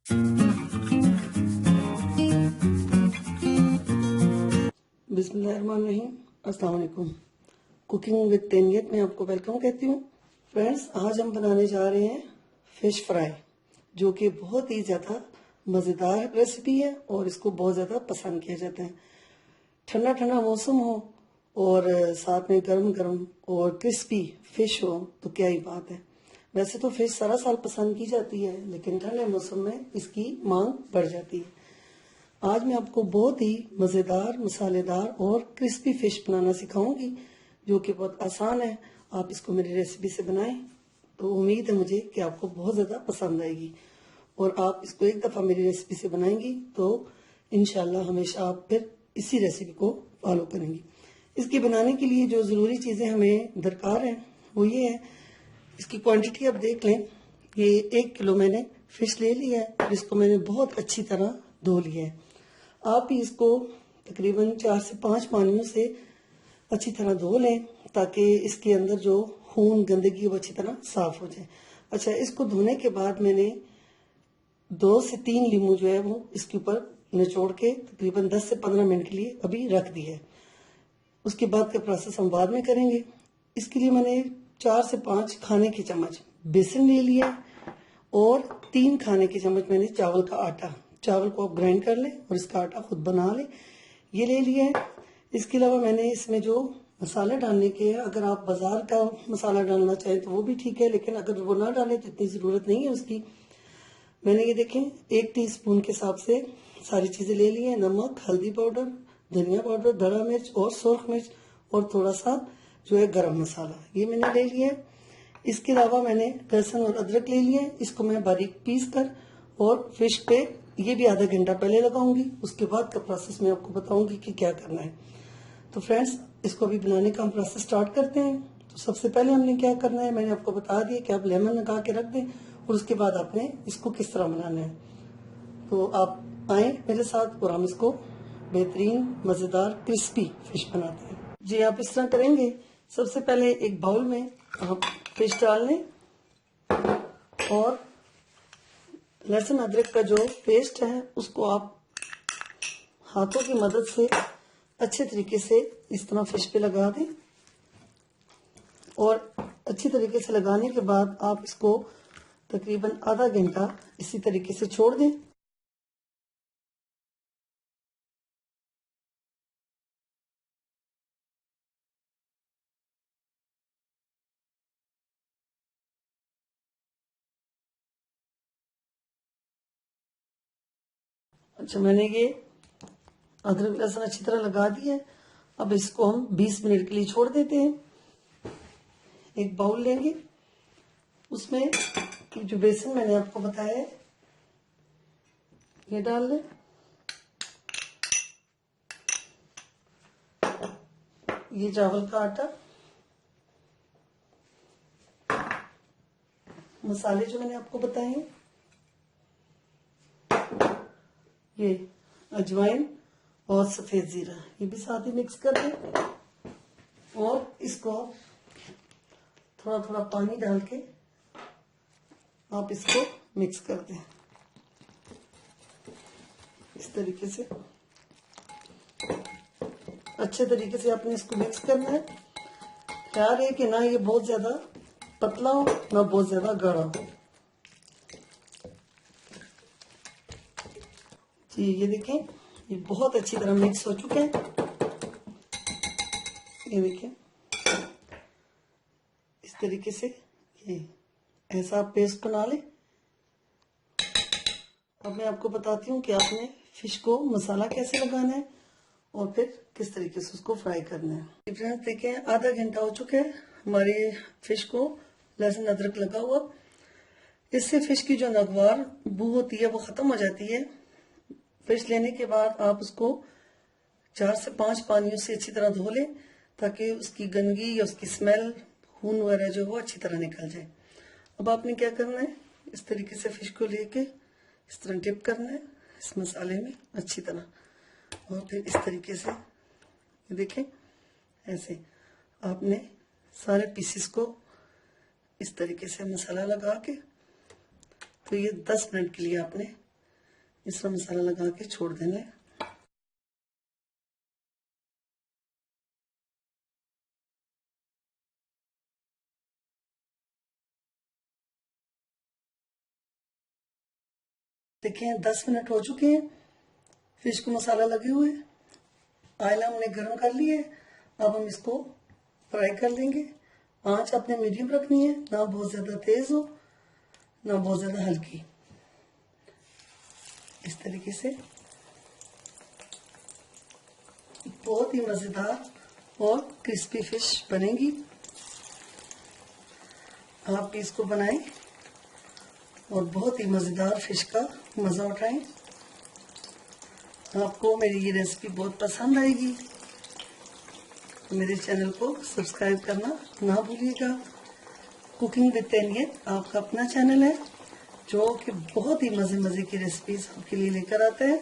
बिस्मिल्लाहिर्रहमानिर्रहीम। अस्सलाम वालेकुम। कुकिंग विद तैनियत में आपको वेलकम कहती हूँ। फ्रेंड्स, आज हम बनाने जा रहे हैं फिश फ्राई, जो कि बहुत ही ज़्यादा मज़ेदार रेसिपी है और इसको बहुत ज़्यादा पसंद किया जाता है। ठंडा ठंडा मौसम हो और साथ में गर्म गर्म और क्रिस्पी फिश हो तो क्या ही बात है। वैसे तो फिश सारा साल पसंद की जाती है, लेकिन ठंडे मौसम में इसकी मांग बढ़ जाती है। आज मैं आपको बहुत ही मज़ेदार, मसालेदार और क्रिस्पी फिश बनाना सिखाऊंगी, जो कि बहुत आसान है। आप इसको मेरी रेसिपी से बनाएं तो उम्मीद है मुझे कि आपको बहुत ज़्यादा पसंद आएगी। और आप इसको एक दफ़ा मेरी रेसिपी से बनाएंगी तो इंशाल्लाह हमेशा आप फिर इसी रेसिपी को फॉलो करेंगी। इसके बनाने के लिए जो ज़रूरी चीज़ें हमें दरकार हैं वो ये है। इसकी क्वांटिटी आप देख लें। ये 1 किलो मैंने फिश ले लिया है, जिसको मैंने बहुत अच्छी तरह धो लिया है। आप भी इसको तकरीबन 4 से 5 पानियों से अच्छी तरह धो लें, ताकि इसके अंदर जो खून गंदगी वो अच्छी तरह साफ हो जाए। अच्छा, इसको धोने के बाद मैंने 2 से 3 लीमू जो है वो इसके ऊपर निचोड़ के तकरीबन 10 से 15 मिनट के लिए अभी रख दी है। उसके बाद का प्रोसेस हम बाद में करेंगे। इसके लिए मैंने 4 से 5 खाने के चम्मच बेसन ले लिया और 3 खाने के चम्मच मैंने चावल का आटा। चावल को आप ग्राइंड कर लें और इसका आटा खुद बना लें, ये ले लिया है। इसके अलावा मैंने इसमें जो मसाले डालने के हैं, अगर आप बाजार का मसाला डालना चाहें तो वो भी ठीक है, लेकिन अगर वो ना डालें तो इतनी ज़रूरत नहीं है उसकी। मैंने ये देखें 1 टीस्पून के हिसाब से सारी चीज़ें ले ली हैं। नमक, हल्दी पाउडर, धनिया पाउडर, धड़ा मिर्च और सुर्ख मिर्च और थोड़ा सा जो है गरम मसाला, ये मैंने ले लिया है। इसके अलावा मैंने लहसुन और अदरक ले लिए। इसको मैं बारीक पीस कर और फिश पे ये भी आधा घंटा पहले लगाऊंगी। उसके बाद का प्रोसेस मैं आपको बताऊंगी कि क्या करना है। तो फ्रेंड्स, इसको अभी बनाने का हम प्रोसेस स्टार्ट करते हैं। तो सबसे पहले हमने क्या करना है, मैंने आपको बता दिया कि आप लेमन लगा के रख दें और उसके बाद आपने इसको किस तरह बनाना है। तो आप आए मेरे साथ और हम इसको बेहतरीन मज़ेदार क्रिस्पी फिश बनाते हैं। जी, आप इस तरह करेंगे। सबसे पहले एक बाउल में आप फिश डाल लें और लहसुन अदरक का जो पेस्ट है उसको आप हाथों की मदद से अच्छे तरीके से इस तरह फिश पे लगा दें। और अच्छी तरीके से लगाने के बाद आप इसको तकरीबन आधा घंटा इसी तरीके से छोड़ दें। अच्छा, मैंने ये अदरक लहसुन अच्छी तरह लगा दिया है। अब इसको हम 20 मिनट के लिए छोड़ देते हैं। एक बाउल लेंगे, उसमें जो बेसन मैंने आपको बताया है ये डाल लें। ये चावल का आटा, मसाले जो मैंने आपको बताए हैं, ये अजवाइन और सफेद जीरा, ये भी साथ ही मिक्स कर दें। और इसको थोड़ा थोड़ा पानी डाल के आप इसको मिक्स कर दें इस तरीके से। अच्छे तरीके से आपने इसको मिक्स करना है। ख्याल है कि ना ये बहुत ज्यादा पतला हो ना बहुत ज्यादा गाढ़ा हो। जी, ये देखें, ये बहुत अच्छी तरह मिक्स हो चुके हैं। ये देखें, इस तरीके से ये ऐसा आप पेस्ट बना लें। अब मैं आपको बताती हूँ कि आपने फिश को मसाला कैसे लगाना है और फिर किस तरीके से उसको फ्राई करना है। फ्रेंड्स देखें, आधा घंटा हो चुका है हमारे फिश को लहसुन अदरक लगा हुआ। इससे फिश की जो नगवार बू होती है वो खत्म हो जाती है। फिश लेने के बाद आप उसको 4 से 5 पानियों से अच्छी तरह धो लें, ताकि उसकी गंदगी या उसकी स्मेल, खून वगैरह जो वो अच्छी तरह निकल जाए। अब आपने क्या करना है, इस तरीके से फिश को लेके इस तरह डिप करना है इस मसाले में अच्छी तरह। और फिर इस तरीके से ये देखें, ऐसे आपने सारे पीसेस को इस तरीके से मसाला लगा के, तो ये 10 मिनट के लिए आपने इसमें मसाला लगा के छोड़ देना है। देखिए 10 मिनट हो चुके हैं, फिश को मसाला लगे हुए। ऑयल हमने गर्म कर लिया है, अब हम इसको फ्राई कर लेंगे। आंच अपने मीडियम रखनी है, ना बहुत ज्यादा तेज हो ना बहुत ज्यादा हल्की। इस तरीके से बहुत ही मजेदार और क्रिस्पी फिश बनेगी। आप भी इसको बनाएं और बहुत ही मजेदार फिश का मजा उठाएं। आपको मेरी ये रेसिपी बहुत पसंद आएगी, मेरे चैनल को सब्सक्राइब करना ना भूलिएगा। कुकिंग विद तैनियत आपका अपना चैनल है जो कि बहुत ही मजे मजे की रेसिपीज आपके लिए लेकर आता है,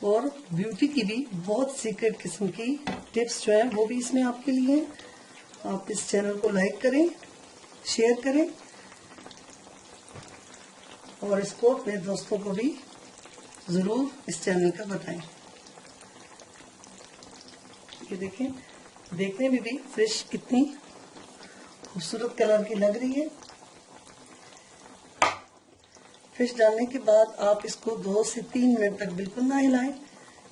और ब्यूटी की भी बहुत सीक्रेट किस्म की टिप्स जो है वो भी इसमें आपके लिए है। आप इस चैनल को लाइक करें, शेयर करें और इसको अपने दोस्तों को भी जरूर इस चैनल का बताएं। ये देखें, देखने में भी फिश कितनी खूबसूरत कलर की लग रही है। फिश डालने के बाद आप इसको 2 से 3 मिनट तक बिल्कुल ना हिलाएं।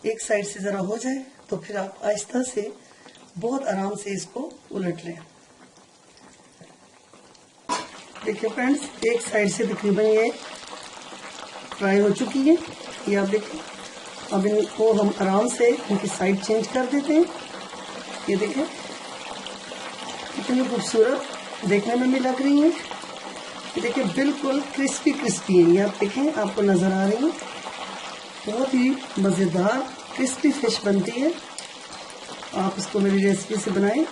एक साइड से जरा हो जाए तो फिर आप आहिस्ता से बहुत आराम से इसको उलट लें। देखिए फ्रेंड्स, एक साइड से तकरीबन ये फ्राई हो चुकी है। ये आप देखिए, अब इनको हम आराम से इनकी साइड चेंज कर देते हैं। ये देखें कितनी खूबसूरत देखने में भी लग रही है। ये देखिए बिल्कुल क्रिस्पी क्रिस्पी है। ये आप देखें, आपको नजर आ रही है, बहुत ही मजेदार क्रिस्पी फिश बनती है। आप इसको मेरी रेसिपी से बनाएं,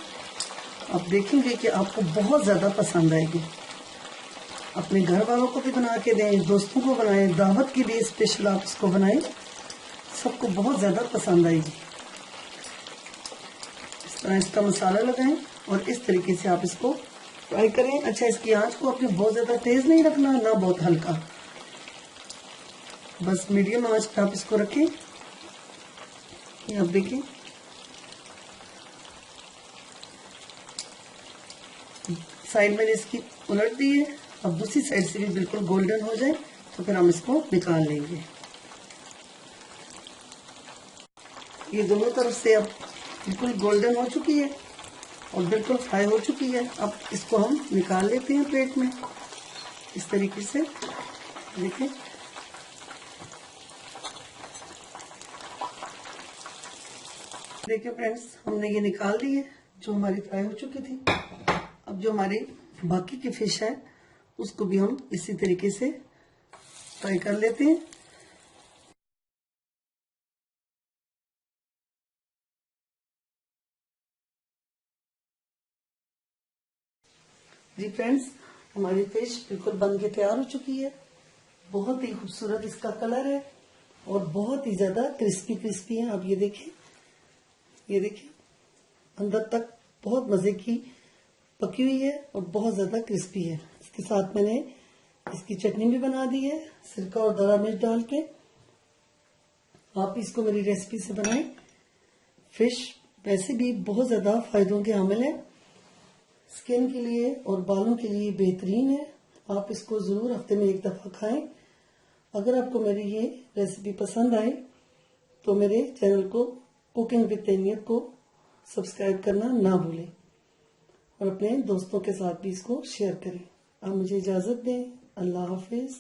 आप देखेंगे कि आपको बहुत ज्यादा पसंद आएगी। अपने घर वालों को भी बना के दें, दोस्तों को बनाएं, दावत के लिए स्पेशल आप इसको बनाएं, सबको बहुत ज्यादा पसंद आएगी। इस तरह इसका मसाला लगाएं और इस तरीके से आप इसको फ्राई करें। अच्छा, इसकी आंच को अपने बहुत ज्यादा तेज नहीं रखना, ना बहुत हल्का, बस मीडियम आंच पे आप इसको रखें। ये आप देखें, साइड मैंने इसकी उलट दी है। अब दूसरी साइड से भी बिल्कुल गोल्डन हो जाए तो फिर हम इसको निकाल लेंगे। ये दोनों तरफ से अब बिल्कुल गोल्डन हो चुकी है और बिल्कुल फ्राई हो चुकी है। अब इसको हम निकाल लेते हैं प्लेट में इस तरीके से। देखिए देखिए फ्रेंड्स, हमने ये निकाल दी है जो हमारी फ्राई हो चुकी थी। अब जो हमारी बाकी की फिश है उसको भी हम इसी तरीके से फ्राई कर लेते हैं। जी फ्रेंड्स, हमारी फिश बिल्कुल बन के तैयार हो चुकी है। बहुत ही खूबसूरत इसका कलर है और बहुत ही ज्यादा क्रिस्पी क्रिस्पी है। आप ये देखिए, ये देखिए अंदर तक बहुत मजे की पकी हुई है और बहुत ज्यादा क्रिस्पी है। इसके साथ मैंने इसकी चटनी भी बना दी है, सिरका और दरा मिर्च डाल के। आप इसको मेरी रेसिपी से बनाएं। फिश वैसे भी बहुत ज्यादा फायदों के हामिल है, स्किन के लिए और बालों के लिए बेहतरीन है। आप इसको जरूर हफ्ते में एक दफा खाएं। अगर आपको मेरी ये रेसिपी पसंद आए तो मेरे चैनल को कुकिंग विद तैनियत को सब्सक्राइब करना ना भूलें और अपने दोस्तों के साथ भी इसको शेयर करें। आप मुझे इजाजत दें। अल्लाह हाफिज।